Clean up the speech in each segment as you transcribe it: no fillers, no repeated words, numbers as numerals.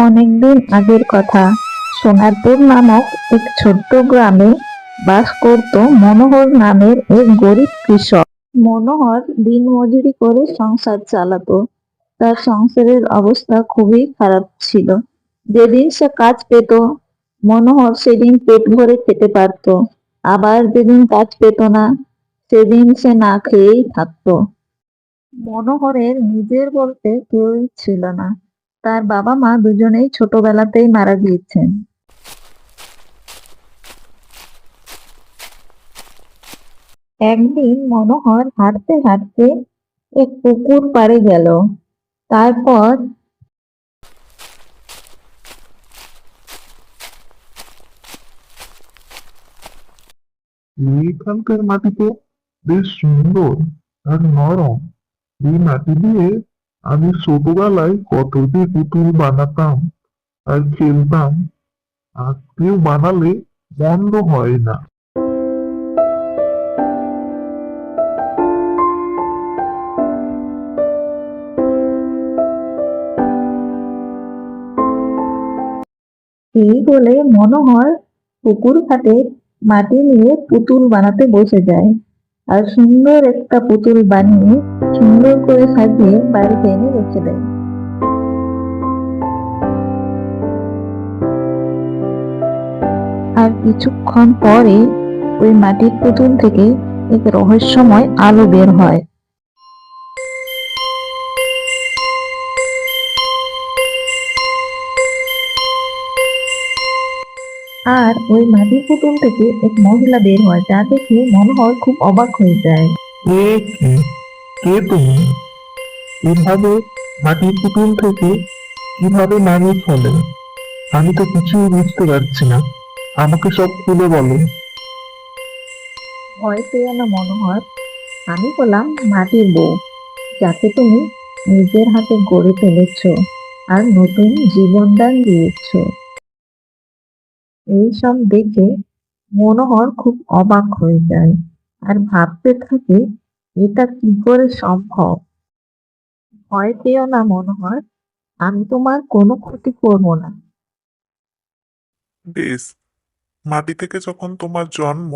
অনেকদিন আগের কথা। সোনারপুর নামক এক ছোট্ট গ্রামে বাস করত মনোহর নামের এক গরিব কৃষক। মনোহর দিনমজুরি করে সংসার চালাতো। তার সংসারের অবস্থা খুবই খারাপ ছিল। যেদিন সে কাজ পেত, মনোহর সেদিন পেট ভরে খেতে পারত। আবার যেদিন কাজ পেত না, সেদিন সে না খেয়েই থাকতো। মনোহরের নিজের বলতে কেউই ছিল না। তার বাবা মা দুজনেই ছোটবেলাতেই মারা গিয়েছেন। একদিন মনোহর হাঁটতে হাঁটতে এক পুকুর পাড়ে গেল। তারপর এখানকার মাটি তো বেশ সুন্দর আর নরম। এই মাটি দিয়ে আমি ছোটবেলায় কত যে পুতুল বানাতাম আর খেলতাম, আজকেও বানালে বন্ধ হয় না। এই বলে মনোহর পুকুর ঘাটে মাটি নিয়ে পুতুল বানাতে বসে যায়। আর সুন্দর একটা পুতুল বানিয়ে সুন্দর করে সাজিয়ে বাড়িতে এনে রেখে দেয়। আর কিছুক্ষণ পরে ওই মাটির পুতুল থেকে এক রহস্যময় আলো বের হয়। আর ওই মাটির পুতুল থেকে এক মহিলা বের হয়, যা দেখে মনোহর খুব অবাক হয়ে যায়। কে কে কে তুমি? এভাবে মাটির পুতুল থেকে কিভাবে মানুষ হলে? আমি তো কিছুই বুঝতে পারছি না, আমাকে সব খুলে বলো। ভয় পেও না মনোহর, আমি হলাম মাটির বউ, যাকে তুমি নিজের হাতে গড়ে তুলেছ আর নতুন জীবনদান দিয়েছ। এইসব দেখে মনোহর খুব অবাক হয়ে যায় আর ভাবতে থাকে, এটা কি করে সম্ভব। ভয় পেও না মনোহর, আমি তোমার কোনো ক্ষতি করব না। বেশ, মাটি থেকে যখন তোমার জন্ম,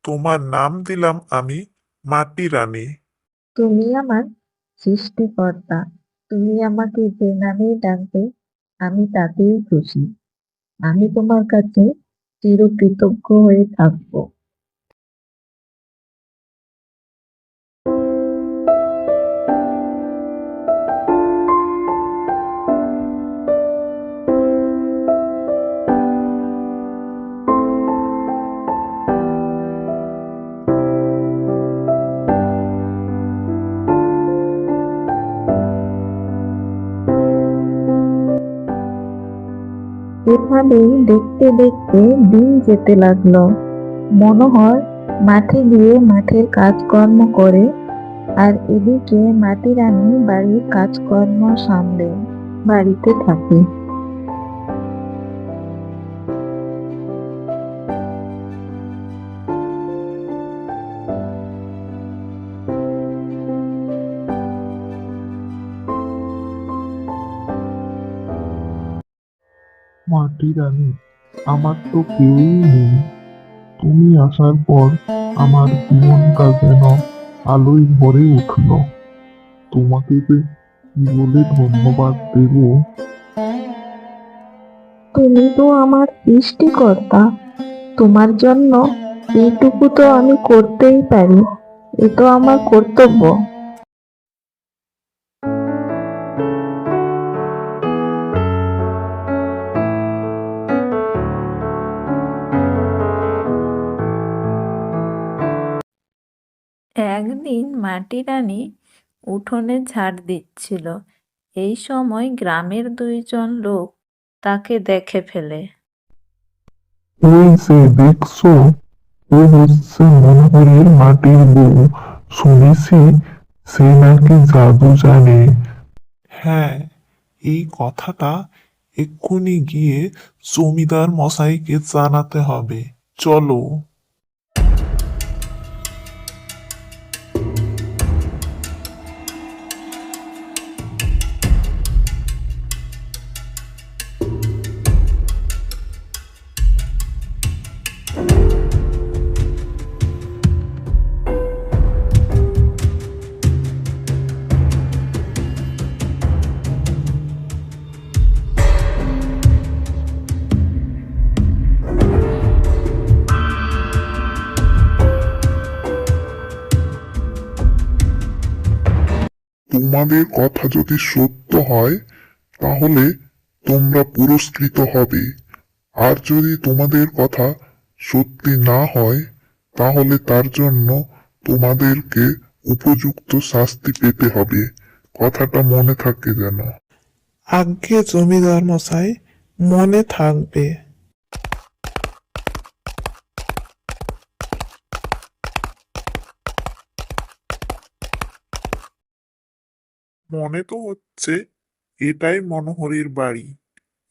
তোমার নাম দিলাম আমি মাটি রানী। তুমি আমার সৃষ্টিকর্তা, তুমি আমাকে যে নামেই ডাকবে আমি তাতেই খুশি। আমি তোমার কাছে চিরকৃতজ্ঞ হয়ে থাকবো। এভাবেই দেখতে দেখতে দিন যেতে লাগলো। মনোহর মাঠে গিয়ে মাঠের কাজকর্ম করে, আর এদিকে মাটি রানী বাড়ির কাজকর্ম সামলে বাড়িতে থাকে। মাটি রানী, আমার তো কেউই নেই। তুমি আসার পর আমার জীবনটা যেন আলোয় ভরে উঠল। তোমাকে যে কি বলে ধন্যবাদ দেব। তুমি তো আমার সৃষ্টিকর্তা, তোমার জন্য এইটুকু তো আমি করতেই পারি, এ তো আমার কর্তব্য। একদিন মাটি রানী উঠোনে ঝাড় দিচ্ছিল। এই সময় গ্রামের দুইজন লোক তাকে দেখে ফেলে। ওই যে দেখছো, ও হচ্ছে মনোহরের মাটির বউ। শুনেছি সে নাকি জাদু জানে। হ্যাঁ, এই কথাটা এক্ষুনি গিয়ে জমিদার মশাইকে জানাতে হবে। চলো। তোমাদের কথা যদি সত্য হয় তাহলে তোমরা পুরস্কৃত হবে, আর যদি তোমাদের কথা সত্যি না হয় তাহলে তার জন্য তোমাদেরকে উপযুক্ত শাস্তি পেতে হবে। কথাটা মনে থাকে যেন। আজ্ঞে জমিদার মশাই, মনে থাকবে। মনে তো হচ্ছে এটাই মনোহরের বাড়ি।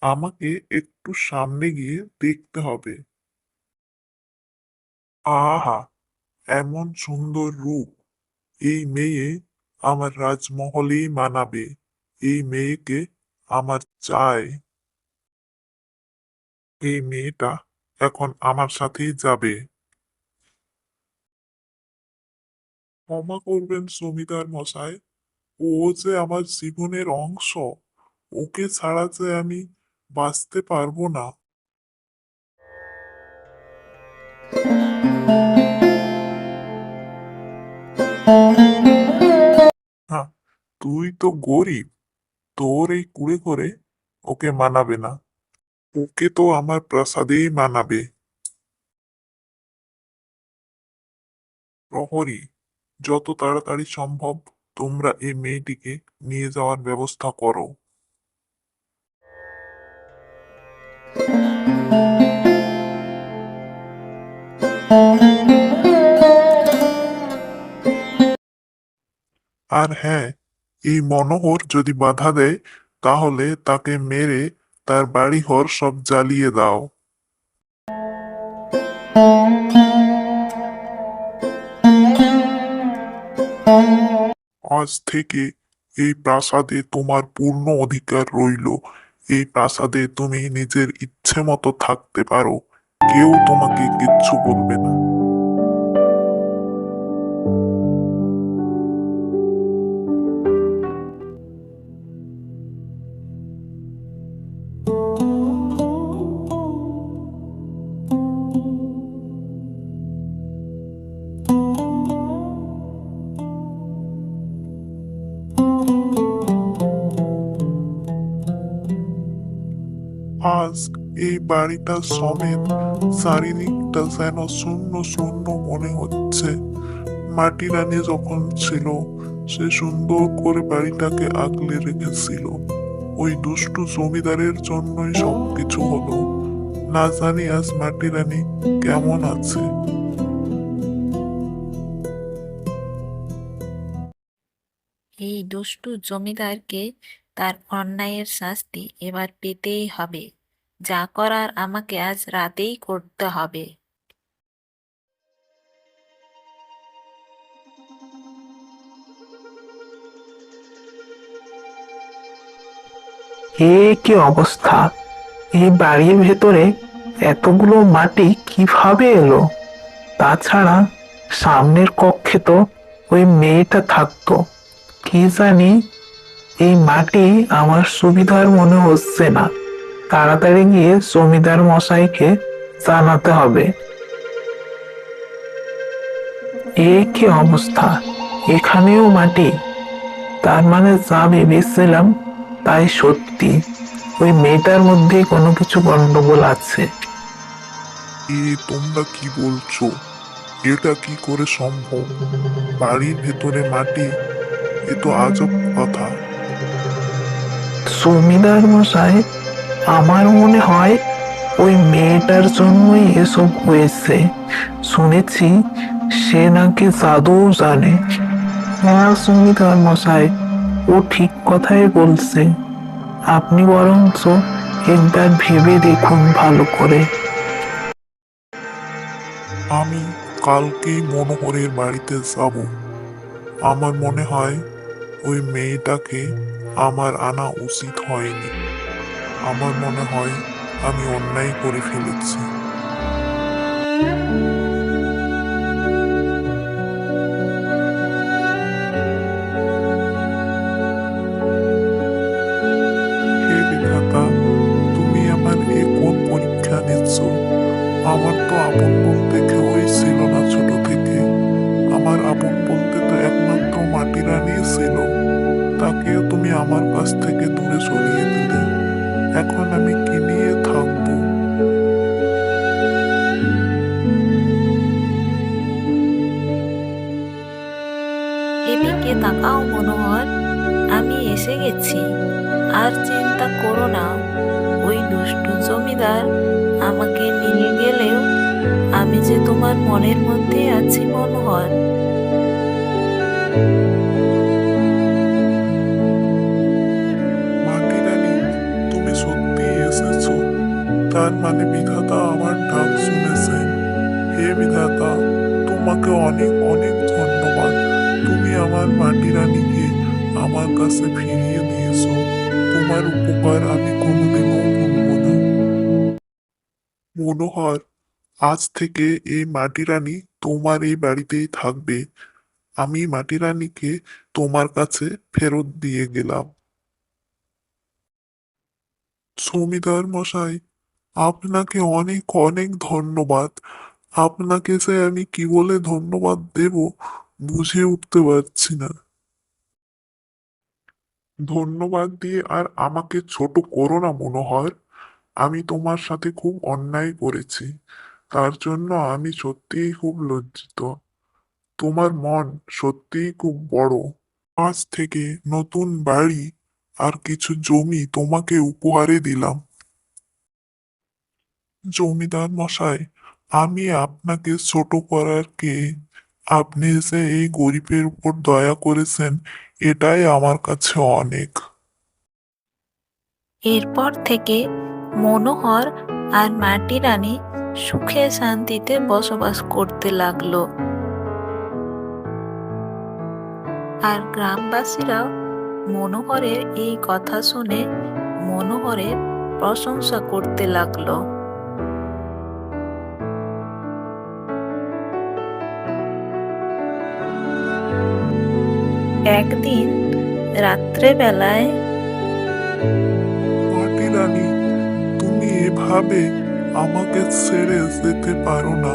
আমাকে একটু সামনে গিয়ে দেখতে হবে। আহা, এমন সুন্দর রূপ! এই মেয়ে আমার রাজমহলেই মানাবে। এই মেয়েকে আমার চাই। এই মেয়েটা এখন আমার সাথেই যাবে। ক্ষমা করবেন জমিদার মশাই, ও যে আমার জীবনের অংশ। ওকে ছাড়া যে আমি বাঁচতে পারবো না। হ্যাঁ, তুই তো গরিব, তোর এই কুড়ে করে ওকে মানাবে না। ওকে তো আমার প্রাসাদেই মানাবে। প্রহরী, যত তাড়াতাড়ি সম্ভব তোমরা এই মেয়েটিকে নিয়ে যাওয়ার ব্যবস্থা করো। আর হ্যাঁ, এই মনোহর যদি বাধা দেয় তাহলে তাকে মেরে তার বাড়িঘর সব জ্বালিয়ে দাও। আজ থেকে এই প্রাসাদে তোমার পূর্ণ অধিকার রইল। এই প্রাসাদে তুমি নিজের ইচ্ছে মতো থাকতে পারো, কেউ তোমাকে কিচ্ছু বলবে না। আজ এই বাড়িটা সমেত চারিদিকটা যেন শূন্য শূন্য মনে হচ্ছে। মাটি রানী যখন ছিল সে সুন্দর করে বাড়িটাকে আগলে রেখেছিল। ওই দুষ্টু জমিদারের জন্যই সবকিছু হলো। না জানি আজ মাটি রানী কেমন আছে। এই দুষ্টু জমিদারকে তার অন্যায়ের শাস্তি এবার পেতেই হবে। যা করার আমাকে আজ রাতেই করতে হবে। এ কি অবস্থা! এই বাড়ির ভেতরে এতগুলো মাটি কিভাবে এলো? তাছাড়া সামনের কক্ষে তো ওই মেয়েটা থাকতো। কি জানি, এই মাটি আমার সুবিধার মনে হচ্ছে না। তাড়াতাড়ি গিয়ে জমিদার মশাইকে জানাতে হবে। এ কি অবস্থা! এখানেও মাটি! তার মানে যা ভেবেছিলাম তাই সত্যি। ওই মেয়েটার মধ্যে কোনো কিছু গন্ডগোল আছে। তোমরা কি বলছো? এটা কি করে সম্ভব? বাড়ির ভেতরে মাটি? এ তো আজব কথা। জমিদার মশাই, আমার মনে হয় ওই মেয়েটার জন্যই এসব হয়েছে। শুনেছি সে নাকি জাদুও জানে। হ্যাঁ জমিদার মশাই, ও ঠিক কথাই বলছে। আপনি বরঞ্চ একবার ভেবে দেখুন ভালো করে। আমি কালকেই মনোহরের বাড়িতে যাব। আমার মনে হয় ওই মেয়েটাকে আমার আনা উচিত হয়নি। আমার মনে হয় আমি অন্যায় করে ফেলেছি। হে বিধাতা, তুমি আমার এ কোন পরীক্ষা নিচ্ছ? আমার তো আপন বলতে কেউই ছিল না ছোট থেকে। আমার আপন বলতে তো একমাত্র মাটি রানী ছিল। দিকে তাকাও মনোহর, আমি এসে গেছি। আর চিন্তা করো না, ওই দুষ্টু জমিদার আমাকে নিয়ে গেলেও আমি যে তোমার মনের মধ্যে আছি মনোহর। মাটি রানী, তুমি সত্যি এসেছো। তার মানে বিধাতা আমার ডাক শুনেছেন। হে বিধাতা, তোমাকে অনেক অনেক ধন্যবাদ। তুমি আমার মাটি রানীকে আমার কাছে ফিরিয়ে দিয়েছো। তোমার উপকার আমি কোনোদিনও ভুলবো না। মনোহর, আজ থেকে এই মাটি রানী তোমার এই বাড়িতেই থাকবে। আমি মাটি রানীকে তোমার কাছে ফেরত দিয়ে গেলাম। জমিদার মশাই, আপনাকে অনেক অনেক ধন্যবাদ। আপনাকে যে আমি কি বলে ধন্যবাদ দেব বুঝে উঠতে পারছি না। ধন্যবাদ দিয়ে আর আমাকে ছোট করো না মনোহর। আমি তোমার সাথে খুব অন্যায় করেছি। তার জন্য আমি সত্যিই খুব লজ্জিত। তোমার মন সত্যিই খুব বড়। আজ থেকে নতুন বাড়ি আর কিছু জমি তোমাকে উপহারে দিলাম। জমিদার মশাই, আমি আপনাকে ছোট করার কে? আপনি যে এই গরিবের উপর দয়া করেছেন, এটাই আমার কাছে অনেক। এরপর থেকে মনোহর আর মাটি রানী সুখে শান্তিতে বসবাস করতে লাগলো। আর গ্রামবাসীরাও মনোহরের এই কথা শুনে মনোহরের প্রশংসা করতে লাগলো। একদিন রাত্রেবেলায় মাটি রানী, তুমি এভাবে আমাকে ছেড়ে যেতে পারো না।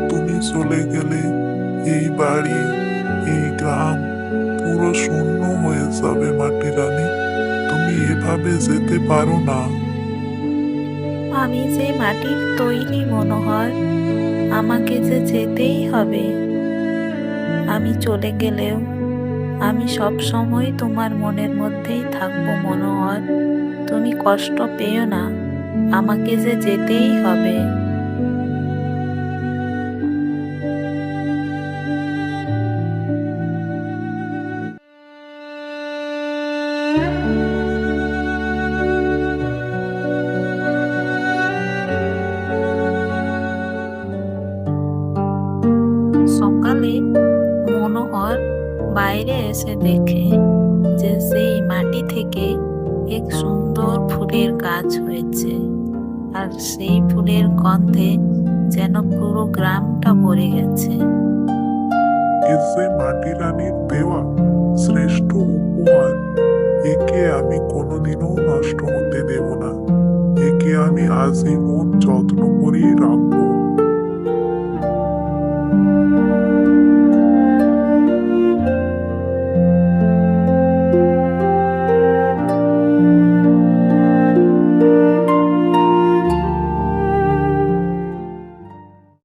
তুমি চলে গেলে এই বাড়ি, এই গ্রাম পুরো শূন্য হয়ে যাবে মাটি রানী। তুমি এভাবে যেতে পারো না। আমি যে মাটির তৈরি মনোহর, আমাকে যে যেতেই হবে। আমি চলে গেলেও আমি সব সময় তোমার মনের মধ্যেই থাকবো মনোহর। তুমি কষ্ট পেও না, আমাকে যে যেতেই হবে। সকালে মনোহর বাইরে এসে দেখে যে সেই মাটি থেকে এক সুন্দর ফুলের গাছ হয়েছে। আর সেই ফুলের গন্ধে যেন পুরো গ্রামটা ভরে গেছে। এ যে মাটি রানীর দেওয়া শ্রেষ্ঠ উপহার, একে আমি কোনোদিনও নষ্ট হতে দেব না। একে আমি আজীবন যত্ন করেই রাখবো।